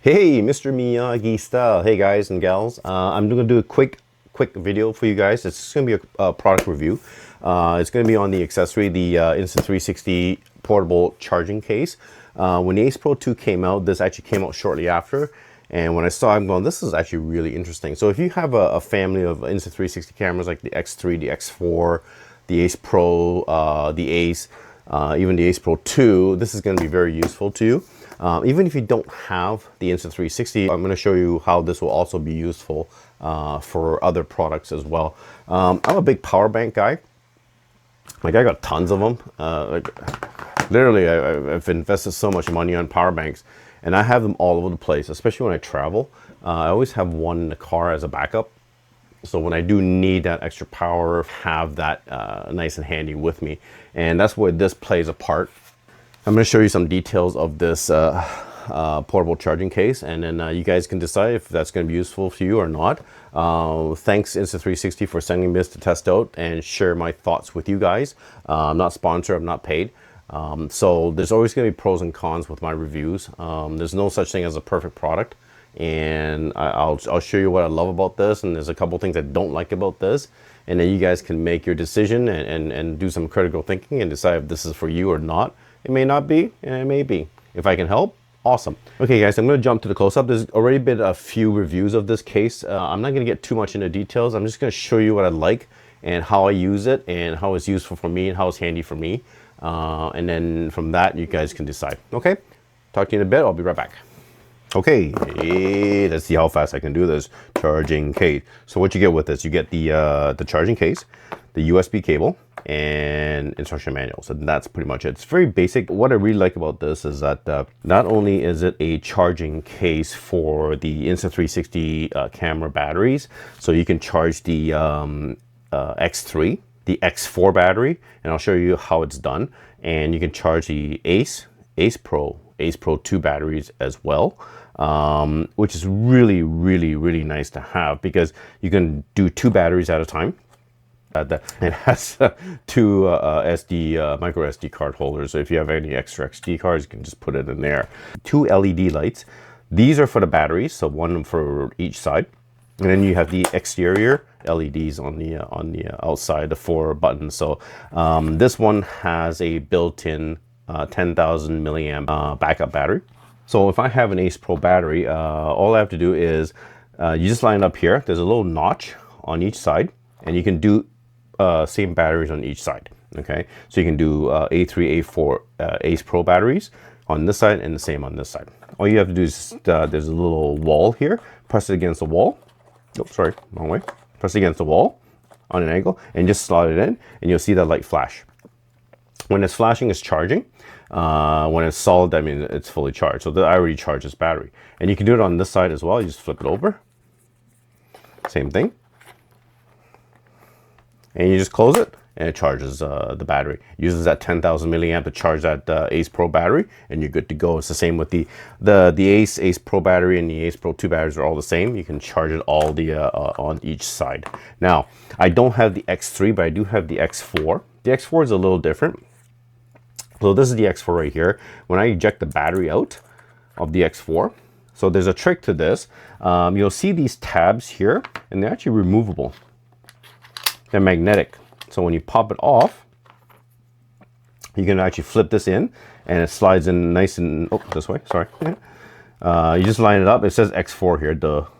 Hey, Mr. Miyagi-Style. Hey guys and gals. I'm going to do a quick video for you guys. It's going to be a product review. It's going to be on the accessory, the Insta360 portable charging case. When the Ace Pro 2 came out, this actually came out shortly after. And when I saw it, I'm going, this is actually really interesting. So if you have a family of Insta360 cameras like the X3, the X4, the Ace Pro, the Ace, even the Ace Pro 2, this is going to be very useful to you. Even if you don't have the Insta360, I'm going to show you how this will also be useful for other products as well. I'm a big power bank guy. Like I got tons of them. Literally, I've invested so much money on power banks, and I have them all over the place, especially when I travel. I always have one in the car as a backup. So when I do need that extra power, have that nice and handy with me. And that's where this plays a part. I'm going to show you some details of this portable charging case, and then you guys can decide if that's going to be useful for you or not. Thanks Insta360 for sending this to test out and share my thoughts with you guys. I'm not sponsored, I'm not paid. So there's always going to be pros and cons with my reviews. There's no such thing as a perfect product. And I'll show you what I love about this, and there's a couple things I don't like about this, and then you guys can make your decision and do some critical thinking and decide if this is for you or not. It may not be, and it may be. If I can help, awesome. Okay guys, I'm going to jump to the close-up. There's already been a few reviews of this case. I'm not going to get too much into details. I'm just going to show you what I like and how I use it and how it's useful for me and how it's handy for me. And then from that, you guys can decide. Okay, talk to you in a bit. I'll be right back. Okay, let's see how fast I can do this. Charging case. So what you get with this, you get the charging case, the USB cable, and instruction manual. So that's pretty much it. It's very basic. What I really like about this is that not only is it a charging case for the Insta360 camera batteries, so you can charge the X3, the X4 battery, and I'll show you how it's done. And you can charge the Ace Pro 2 batteries as well, which is really nice to have because you can do 2 batteries at a time. It has 2 micro SD card holders, so if you have any extra XD cards, you can just put it in there. 2 LED lights. These are for the batteries, so one for each side. And then you have the exterior LEDs on the outside, the 4 buttons. So this one has a built-in 10,000 milliamp backup battery. So if I have an Ace Pro battery, all I have to do is you just line it up here. There's a little notch on each side, and you can do same batteries on each side. Okay, so you can do A3, A4 Ace Pro batteries on this side and the same on this side. All you have to do is there's a little wall here. Press it against the wall. Oh, sorry, wrong way. Press it against the wall on an angle and just slide it in, and you'll see that light flash. When it's flashing, it's charging. When it's solid, I mean, it's fully charged. So I already charged this battery. And you can do it on this side as well. You just flip it over. Same thing. And you just close it, and it charges the battery. It uses that 10,000 milliamp to charge that Ace Pro battery, and you're good to go. It's the same with the Ace Pro battery and the Ace Pro 2 batteries are all the same. You can charge it all on each side. Now, I don't have the X3, but I do have the X4. The X4 is a little different. So this is the X4 right here. When I eject the battery out of the X4, so there's a trick to this. You'll see these tabs here, and they're actually removable. They're magnetic. So when you pop it off, you can actually flip this in, and it slides in nice and, oh, this way, sorry. You just line it up. It says X4 here,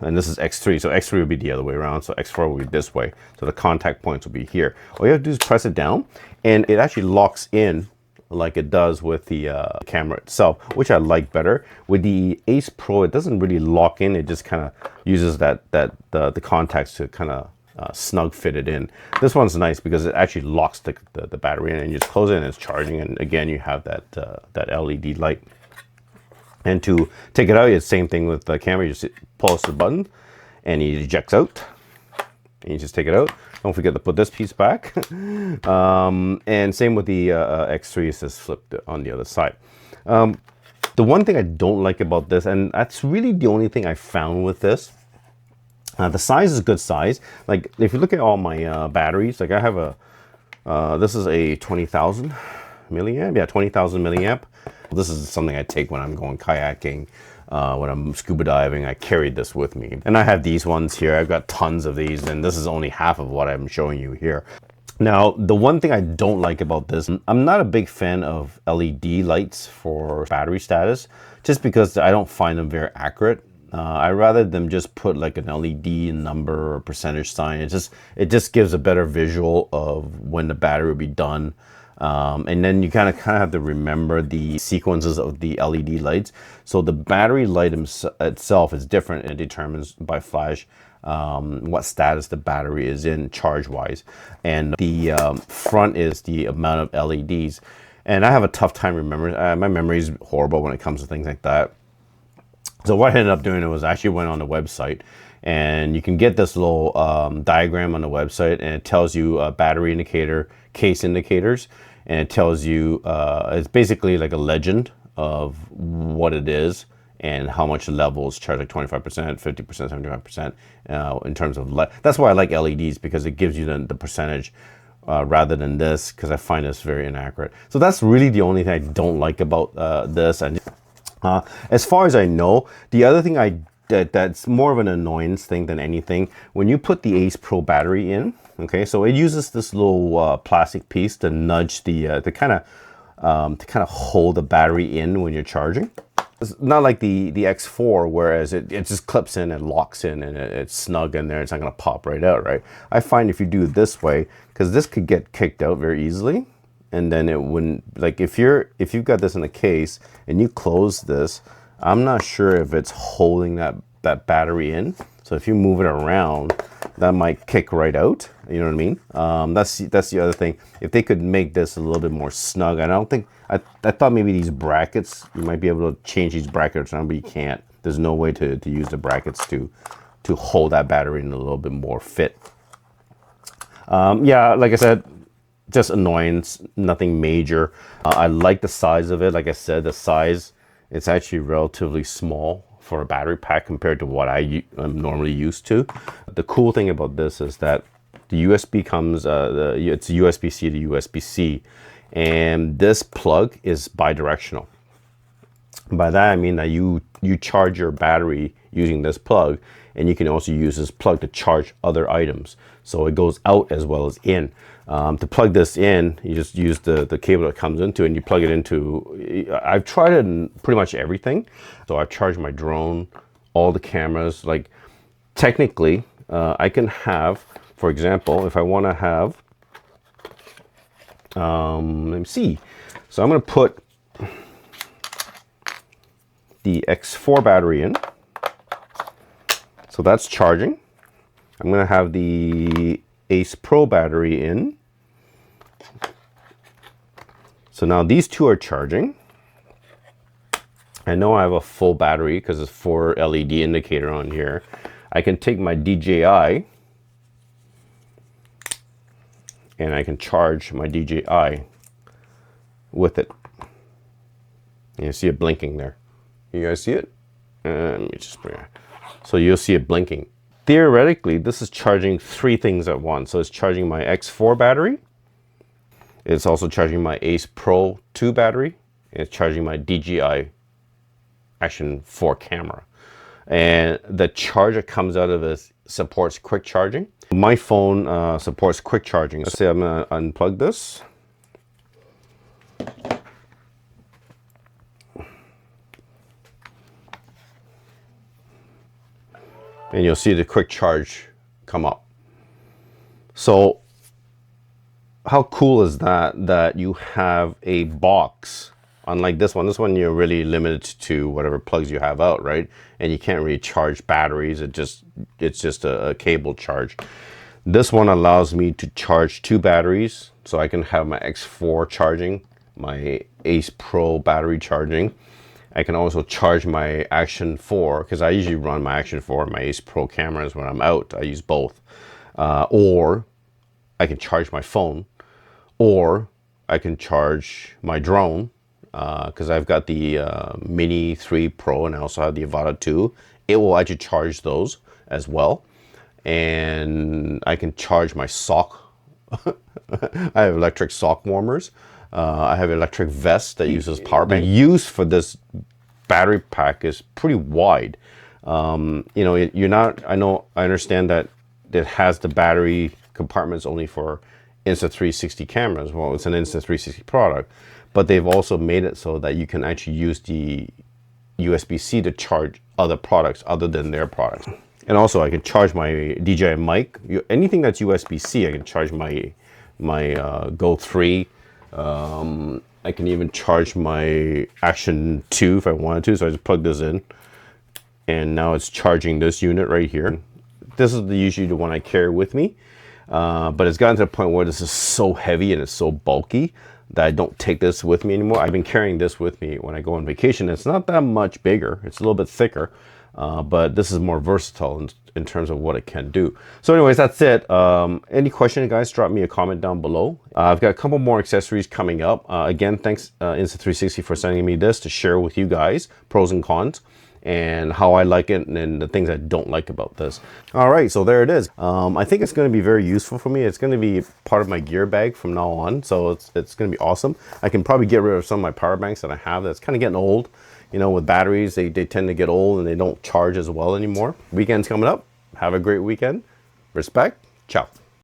and this is X3. So X3 will be the other way around. So X4 will be this way. So the contact points will be here. All you have to do is press it down, and it actually locks in like it does with the camera itself, which I like better. With the Ace Pro, it doesn't really lock in. It just kind of uses the contacts to kind of snug fit it in. This one's nice because it actually locks the battery in, and you just close it and it's charging. And again, you have that LED light. And to take it out, it's the same thing with the camera. You just pulse the button, and it ejects out. And you just take it out. Don't forget to put this piece back. And same with the X3, it's just flipped on the other side. The one thing I don't like about this, and that's really the only thing I found with this, the size is good size. Like if you look at all my batteries, like I have this is a 20,000 milliamp. Yeah, 20,000 milliamp. This is something I take when I'm going kayaking, when I'm scuba diving. I carried this with me. And I have these ones here. I've got tons of these, and this is only half of what I'm showing you here. Now, the one thing I don't like about this, I'm not a big fan of LED lights for battery status, just because I don't find them very accurate. I rather them just put like an LED number or percentage sign. It just gives a better visual of when the battery will be done. And then you kind of have to remember the sequences of the LED lights. So the battery light itself is different. It determines by flash what status the battery is in charge-wise. And the front is the amount of LEDs. And I have a tough time remembering. My memory is horrible when it comes to things like that. So what I ended up doing was I actually went on the website, and you can get this little diagram on the website, and it tells you battery indicator, case indicators, and it tells you, it's basically like a legend of what it is and how much level is charged, like 25%, 50%, 75%, in terms of, that's why I like LEDs, because it gives you the percentage rather than this, because I find this very inaccurate. So that's really the only thing I don't like about this. And as far as I know, the other thing that's more of an annoyance thing than anything, when you put the Ace Pro battery in, okay, so it uses this little plastic piece to nudge to kind of hold the battery in when you're charging. It's not like the X4, whereas it just clips in and locks in, and it's snug in there. It's not going to pop right out, right? I find if you do it this way, because this could get kicked out very easily, and then it wouldn't, like if you've got this in a case and you close this, I'm not sure if it's holding that battery in. So if you move it around, that might kick right out. You know what I mean? That's the other thing. If they could make this a little bit more snug, I don't think, I thought maybe these brackets, you might be able to change these brackets around, but you can't. There's no way to use the brackets to hold that battery in a little bit more fit. Yeah, like I said, just annoyance, nothing major. I like the size of it. Like I said, the size, it's actually relatively small for a battery pack compared to what I'm normally used to. The cool thing about this is that the USB comes, it's USB-C to USB-C, and this plug is bidirectional. By that I mean that you charge your battery using this plug, and you can also use this plug to charge other items. So it goes out as well as in. To plug this in, you just use the cable that comes into it, and you plug it into, I've tried it in pretty much everything. So I've charged my drone, all the cameras. Like technically, I can have, for example, if I want to have, let me see. So I'm going to put the X4 battery in. So that's charging. I'm going to have the Ace Pro battery in. So now these two are charging. I know I have a full battery because it's 4 LED indicator on here. I can take my DJI and I can charge my DJI with it. You see it blinking there. You guys see it? Let me just bring it. So you'll see it blinking. Theoretically, this is charging 3 things at once. So it's charging my X4 battery. It's also charging my Ace Pro 2 battery. And it's charging my DJI Action 4 camera. And the charge that comes out of this supports quick charging. My phone supports quick charging. Let's say I'm gonna unplug this. And you'll see the quick charge come up. So how cool is that you have a box, unlike this one. This one you're really limited to whatever plugs you have out, right? And you can't really charge batteries. It's just a cable charge. This one allows me to charge 2 batteries, so I can have my X4 charging, my Ace Pro battery charging. I can also charge my Action 4, because I usually run my Action 4 and my Ace Pro cameras when I'm out. I use both. Or I can charge my phone, or I can charge my drone, because I've got the Mini 3 Pro and I also have the Avata 2. It will actually charge those as well. And I can charge my sock. I have electric sock warmers. I have electric vest that uses power. The use for this battery pack is pretty wide. You know, you're not, I understand that it has the battery compartments only for Insta360 cameras. Well, it's an Insta360 product, but they've also made it so that you can actually use the USB-C to charge other products other than their products. And also I can charge my DJI mic. Anything that's USB-C, I can charge my Go 3. I can even charge my Action 2 if I wanted to. So I just plug this in, and now it's charging this unit right here. This is usually the one I carry with me, but it's gotten to the point where this is so heavy and it's so bulky that I don't take this with me anymore. I've been carrying this with me when I go on vacation. It's not that much bigger. It's a little bit thicker, but this is more versatile in terms of what it can do. So anyways, that's it. Any questions, guys, drop me a comment down below. I've got a couple more accessories coming up. Again, thanks Insta360 for sending me this to share with you guys, pros and cons, and how I like it and the things I don't like about this. All right, so there it is. I think it's gonna be very useful for me. It's gonna be part of my gear bag from now on, so it's gonna be awesome. I can probably get rid of some of my power banks that I have that's kind of getting old. You know, with batteries, they tend to get old and they don't charge as well anymore. Weekend's coming up. Have a great weekend. Respect. Ciao.